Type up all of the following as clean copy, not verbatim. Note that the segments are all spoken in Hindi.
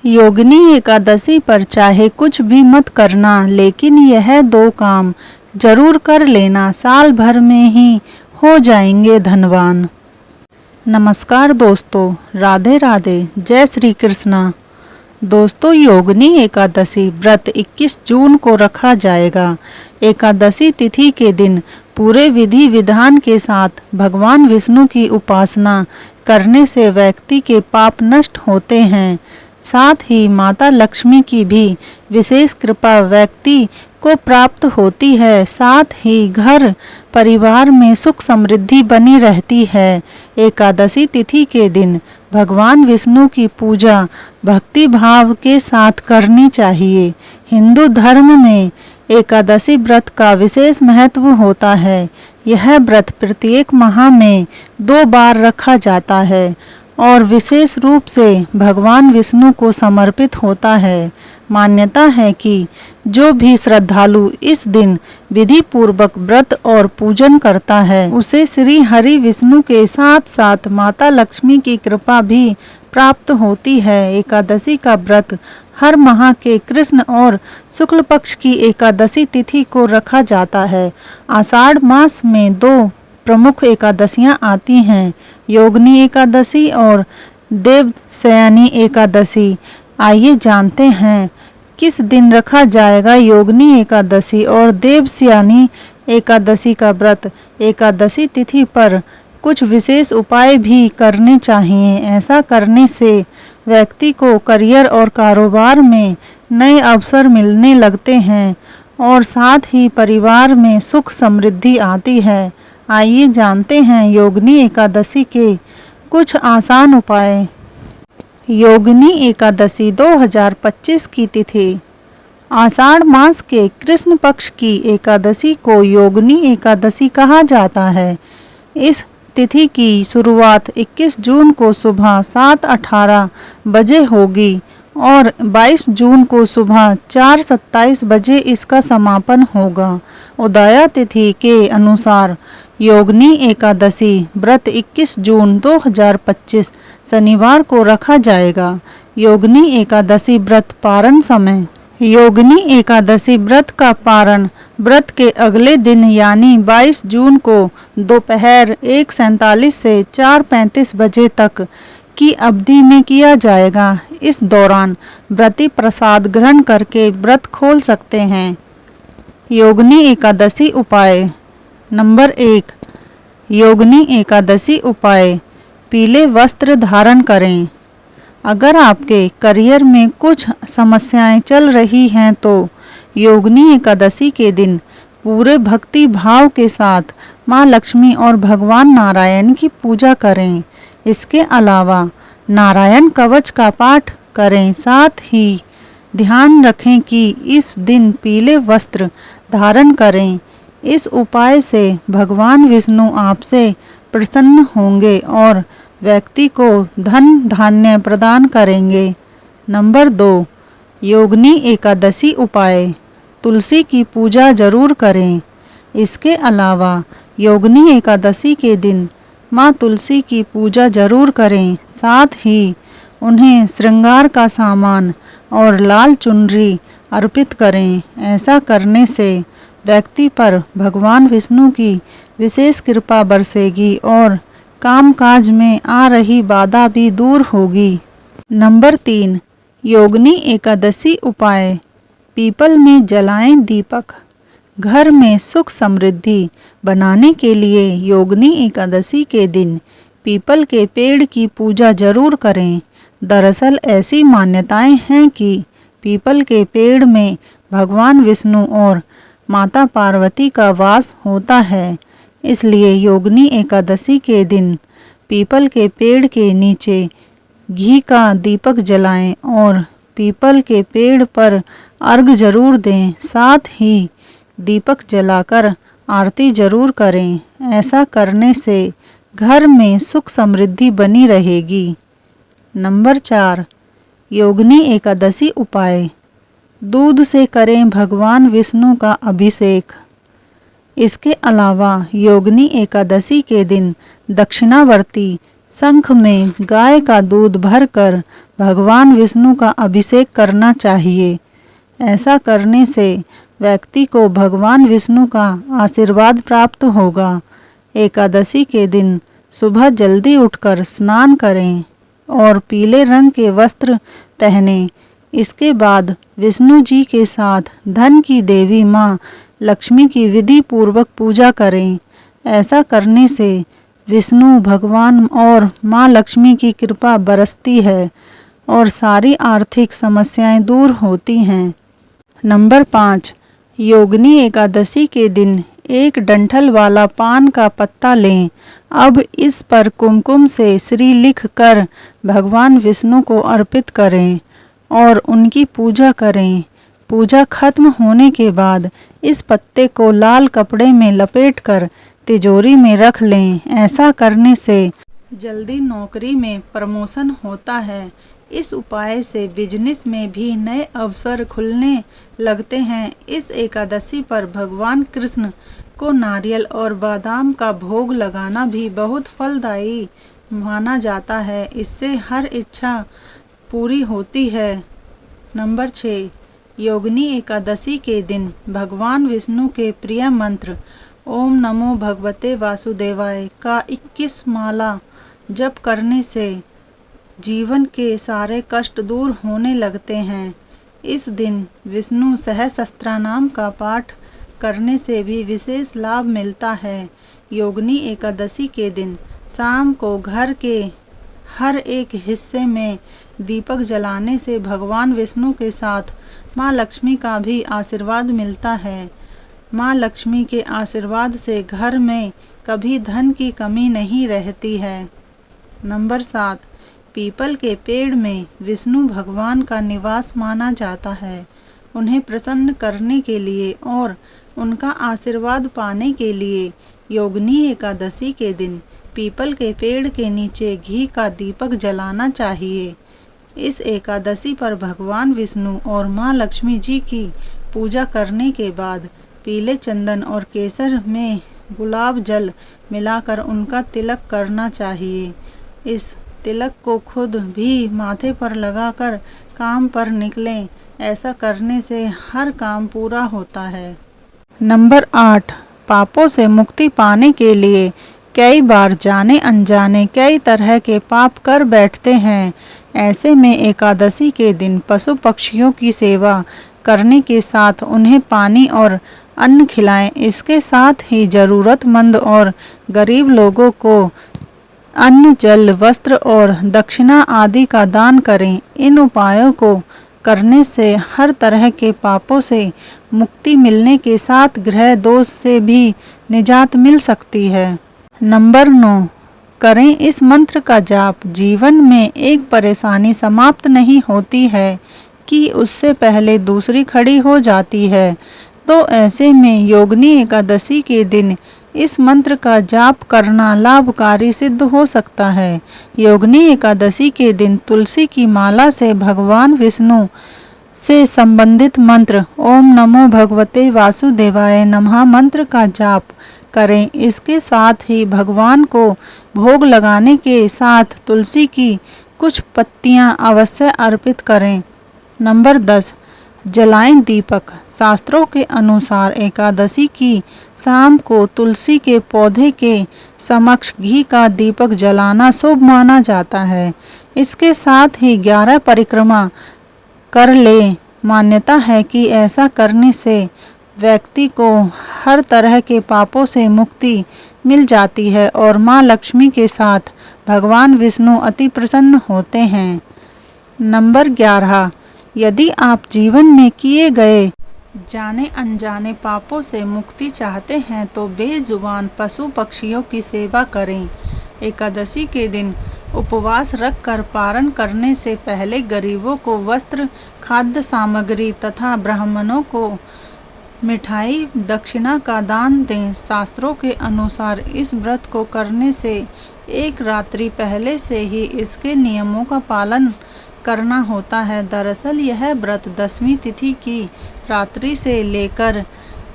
योगिनी एकादशी पर चाहे कुछ भी मत करना, लेकिन यह 2 काम जरूर कर लेना, साल भर में ही हो जाएंगे धनवान। नमस्कार दोस्तों, राधे राधे, जय श्री कृष्णा। दोस्तों, योगिनी एकादशी व्रत 21 जून को रखा जाएगा। एकादशी तिथि के दिन पूरे विधि विधान के साथ भगवान विष्णु की उपासना करने से व्यक्ति के पाप नष्ट होते हैं। साथ ही माता लक्ष्मी की भी विशेष कृपा व्यक्ति को प्राप्त होती है। साथ ही घर परिवार में सुख समृद्धि बनी रहती है। एकादशी तिथि के दिन भगवान विष्णु की पूजा भक्ति भाव के साथ करनी चाहिए। हिंदू धर्म में एकादशी व्रत का विशेष महत्व होता है। यह व्रत प्रत्येक माह में 2 बार रखा जाता है और विशेष रूप से भगवान विष्णु को समर्पित होता है। मान्यता है कि जो भी श्रद्धालु इस दिन विधि पूर्वक व्रत और पूजन करता है, उसे श्री हरि विष्णु के साथ साथ माता लक्ष्मी की कृपा भी प्राप्त होती है। एकादशी का व्रत हर माह के कृष्ण और शुक्ल पक्ष की एकादशी तिथि को रखा जाता है। आषाढ़ मास में 2 प्रमुख एकादशियां आती हैं, योगिनी एकादशी और देवशयनी एकादशी। आइए जानते हैं किस दिन रखा जाएगा योगिनी एकादशी और देवशयनी एकादशी का व्रत। एकादशी तिथि पर कुछ विशेष उपाय भी करने चाहिए। ऐसा करने से व्यक्ति को करियर और कारोबार में नए अवसर मिलने लगते हैं और साथ ही परिवार में सुख समृद्धि आती है। आइए जानते हैं योगिनी एकादशी के कुछ आसान उपाय। योगिनी एकादशी 2025 की तिथि। आषाढ़ मास के कृष्ण पक्ष की एकादशी को योगिनी एकादशी कहा जाता है। इस तिथि की शुरुआत 21 जून को सुबह 7:18 बजे होगी और 22 जून को सुबह 4:27 बजे इसका समापन होगा। उदया तिथि के अनुसार योगिनी एकादशी व्रत 21 जून 2025 शनिवार को रखा जाएगा। योगिनी एकादशी व्रत पारण समय। योगिनी एकादशी व्रत का पारण व्रत के अगले दिन यानी 22 जून को दोपहर 1:47 से 4:35 बजे तक की अवधि में किया जाएगा। इस दौरान व्रती प्रसाद ग्रहण करके व्रत खोल सकते हैं। योगिनी एकादशी उपाय। नंबर 1, योगिनी एकादशी उपाय। पीले वस्त्र धारण करें। अगर आपके करियर में कुछ समस्याएं चल रही हैं तो योगिनी एकादशी के दिन पूरे भक्ति भाव के साथ माँ लक्ष्मी और भगवान नारायण की पूजा करें। इसके अलावा नारायण कवच का पाठ करें। साथ ही ध्यान रखें कि इस दिन पीले वस्त्र धारण करें। इस उपाय से भगवान विष्णु आपसे प्रसन्न होंगे और व्यक्ति को धन धान्य प्रदान करेंगे। नंबर 2, योगिनी एकादशी उपाय। तुलसी की पूजा जरूर करें। इसके अलावा योगिनी एकादशी के दिन माँ तुलसी की पूजा जरूर करें। साथ ही उन्हें श्रृंगार का सामान और लाल चुनरी अर्पित करें। ऐसा करने से व्यक्ति पर भगवान विष्णु की विशेष कृपा बरसेगी और कामकाज में आ रही बाधा भी दूर होगी। नंबर 3, योगिनी एकादशी उपाय। पीपल में जलाएं दीपक। घर में सुख समृद्धि बनाने के लिए योगिनी एकादशी के दिन पीपल के पेड़ की पूजा जरूर करें। दरअसल ऐसी मान्यताएं हैं कि पीपल के पेड़ में भगवान विष्णु और माता पार्वती का वास होता है। इसलिए योगिनी एकादशी के दिन पीपल के पेड़ के नीचे घी का दीपक जलाएं और पीपल के पेड़ पर अर्घ जरूर दें। साथ ही दीपक जलाकर आरती जरूर करें। ऐसा करने से घर में सुख समृद्धि बनी रहेगी। नंबर 4, योगिनी एकादशी उपाय। दूध से करें भगवान विष्णु का अभिषेक। इसके अलावा योगिनी एकादशी के दिन दक्षिणावर्ती शंख में गाय का दूध भरकर भगवान विष्णु का अभिषेक करना चाहिए। ऐसा करने से व्यक्ति को भगवान विष्णु का आशीर्वाद प्राप्त होगा। एकादशी के दिन सुबह जल्दी उठकर स्नान करें और पीले रंग के वस्त्र पहनें। इसके बाद विष्णु जी के साथ धन की देवी माँ लक्ष्मी की विधि पूर्वक पूजा करें। ऐसा करने से विष्णु भगवान और माँ लक्ष्मी की कृपा बरसती है और सारी आर्थिक समस्याएं दूर होती हैं। नंबर 5, योगिनी एकादशी के दिन एक डंठल वाला पान का पत्ता लें। अब इस पर कुमकुम से श्री लिख कर भगवान विष्णु को अर्पित करें और उनकी पूजा करें। पूजा खत्म होने के बाद इस पत्ते को लाल कपड़े में लपेटकर तिजोरी में रख लें। ऐसा करने से जल्दी नौकरी में प्रमोशन होता है। इस उपाय से बिजनेस में भी नए अवसर खुलने लगते हैं। इस एकादशी पर भगवान कृष्ण को नारियल और बादाम का भोग लगाना भी बहुत फलदायी माना जाता है। इससे हर इच्छा पूरी होती है। नंबर 6, योगिनी एकादशी के दिन भगवान विष्णु के प्रिय मंत्र ओम नमो भगवते वासुदेवाय का 21 माला जप करने से जीवन के सारे कष्ट दूर होने लगते हैं। इस दिन विष्णु सहस्त्रनाम का पाठ करने से भी विशेष लाभ मिलता है। योगिनी एकादशी के दिन शाम को घर के हर एक हिस्से में दीपक जलाने से भगवान विष्णु के साथ माँ लक्ष्मी का भी आशीर्वाद मिलता है। माँ लक्ष्मी के आशीर्वाद से घर में कभी धन की कमी नहीं रहती है। नंबर 7, पीपल के पेड़ में विष्णु भगवान का निवास माना जाता है। उन्हें प्रसन्न करने के लिए और उनका आशीर्वाद पाने के लिए योगिनी एकादशी के दिन पीपल के पेड़ के नीचे घी का दीपक जलाना चाहिए। इस एकादशी पर भगवान विष्णु और माँ लक्ष्मी जी की पूजा करने के बाद पीले चंदन और केसर में गुलाब जल मिलाकर उनका तिलक करना चाहिए। इस तिलक को खुद भी माथे पर लगाकर काम पर निकलें। ऐसा करने से हर काम पूरा होता है। नंबर 8, पापों से मुक्ति पाने के लिए कई बार जाने अनजाने कई तरह के पाप कर बैठते हैं। ऐसे में एकादशी के दिन पशु पक्षियों की सेवा करने के साथ उन्हें पानी और अन्न खिलाएं। इसके साथ ही ज़रूरतमंद और गरीब लोगों को अन्न, जल, वस्त्र और दक्षिणा आदि का दान करें। इन उपायों को करने से हर तरह के पापों से मुक्ति मिलने के साथ ग्रह दोष से भी निजात मिल सकती है। नंबर 9, करें इस मंत्र का जाप। जीवन में एक परेशानी समाप्त नहीं होती है कि उससे पहले दूसरी खड़ी हो जाती है। तो ऐसे में योगिनी एकादशी के दिन इस मंत्र का जाप करना लाभकारी सिद्ध हो सकता है। योगिनी एकादशी के दिन तुलसी की माला से भगवान विष्णु से संबंधित मंत्र ओम नमो भगवते वासुदेवाय नमः मंत्र का जाप करें। इसके साथ ही भगवान को भोग लगाने के साथ तुलसी की कुछ पत्तियां अवश्य अर्पित करें। नंबर 10, जलाएं दीपक। शास्त्रों के अनुसार एकादशी की शाम को तुलसी के पौधे के समक्ष घी का दीपक जलाना शुभ माना जाता है। इसके साथ ही 11 परिक्रमा कर ले। मान्यता है कि ऐसा करने से व्यक्ति को हर तरह के पापों से मुक्ति मिल जाती है और माँ लक्ष्मी के साथ भगवान विष्णु अति प्रसन्न होते हैं। नंबर 11, यदि आप जीवन में किए गए जाने अनजाने पापों से मुक्ति चाहते हैं तो बेजुबान पशु पक्षियों की सेवा करें। एकादशी के दिन उपवास रखकर पारण करने से पहले गरीबों को वस्त्र, खाद्य सामग्री तथा ब्राह्मणों को मिठाई दक्षिणा का दान दें। शास्त्रों के अनुसार इस व्रत को करने से एक रात्रि पहले से ही इसके नियमों का पालन करना होता है। दरअसल यह व्रत 10वीं तिथि की रात्रि से लेकर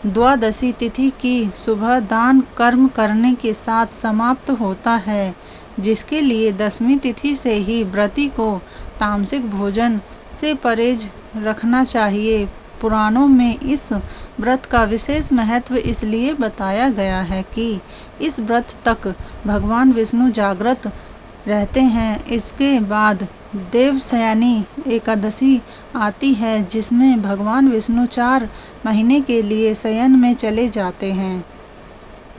द्वादशी तिथि की सुबह दान कर्म करने के साथ समाप्त होता है। जिसके लिए 10वीं तिथि से ही व्रती को तामसिक भोजन से परहेज रखना चाहिए। पुराणों में इस व्रत का विशेष महत्व इसलिए बताया गया है कि इस व्रत तक भगवान विष्णु जागृत रहते हैं। इसके बाद देवशयनी एकादशी आती है, जिसमें भगवान विष्णु 4 महीने के लिए शयन में चले जाते हैं।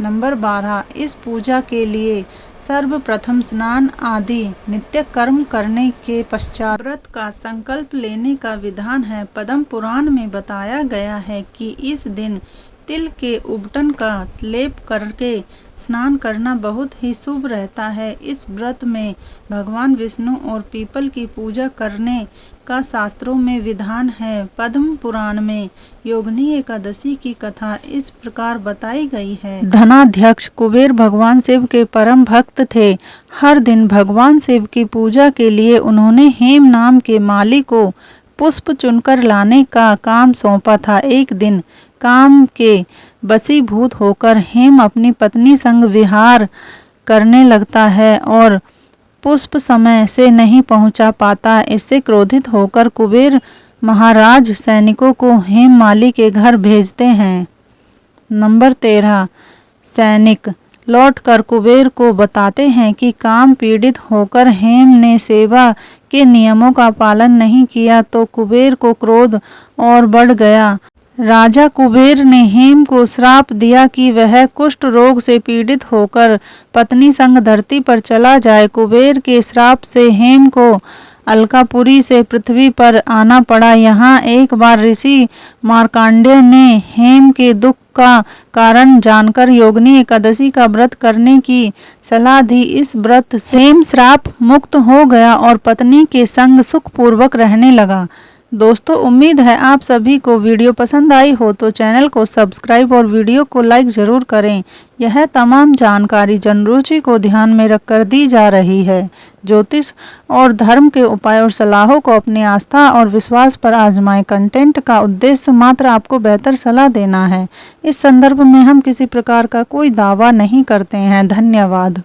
नंबर 12, इस पूजा के लिए सर्वप्रथम स्नान आदि नित्य कर्म करने के पश्चात व्रत का संकल्प लेने का विधान है। पद्म पुराण में बताया गया है कि इस दिन तिल के उबटन का लेप करके स्नान करना बहुत ही शुभ रहता है। इस व्रत में भगवान विष्णु और पीपल की पूजा करने का शास्त्रों में विधान है। पद्म पुराण में योगिनी एकादशी की कथा इस प्रकार बताई गई है। धनाध्यक्ष कुबेर भगवान शिव के परम भक्त थे। हर दिन भगवान शिव की पूजा के लिए उन्होंने हेम नाम के माली को पुष्प चुनकर लाने का काम सौंपा था। एक दिन काम के वशीभूत होकर हेम अपनी पत्नी संग विहार करने लगता है और पुष्प समय से नहीं पहुंचा पाता। इससे क्रोधित होकर कुबेर महाराज सैनिकों को हेम माली के घर भेजते हैं। नंबर 13, सैनिक लौटकर कुबेर को बताते हैं कि काम पीड़ित होकर हेम ने सेवा के नियमों का पालन नहीं किया तो कुबेर को क्रोध और बढ़ गया। राजा कुबेर ने हेम को श्राप दिया कि वह कुष्ठ रोग से पीड़ित होकर पत्नी संग धरती पर चला जाए। कुबेर के श्राप से हेम को अलकापुरी से पृथ्वी पर आना पड़ा। यहाँ एक बार ऋषि मार्कंडेय ने हेम के दुख का कारण जानकर योगिनी एकादशी का व्रत करने की सलाह दी। इस व्रत से हेम श्राप मुक्त हो गया और पत्नी के संग सुखपूर्वक रहने लगा। दोस्तों, उम्मीद है आप सभी को वीडियो पसंद आई हो तो चैनल को सब्सक्राइब और वीडियो को लाइक ज़रूर करें। यह तमाम जानकारी जनरुचि को ध्यान में रखकर दी जा रही है। ज्योतिष और धर्म के उपाय और सलाहों को अपनी आस्था और विश्वास पर आजमाएं। कंटेंट का उद्देश्य मात्र आपको बेहतर सलाह देना है। इस संदर्भ में हम किसी प्रकार का कोई दावा नहीं करते हैं। धन्यवाद।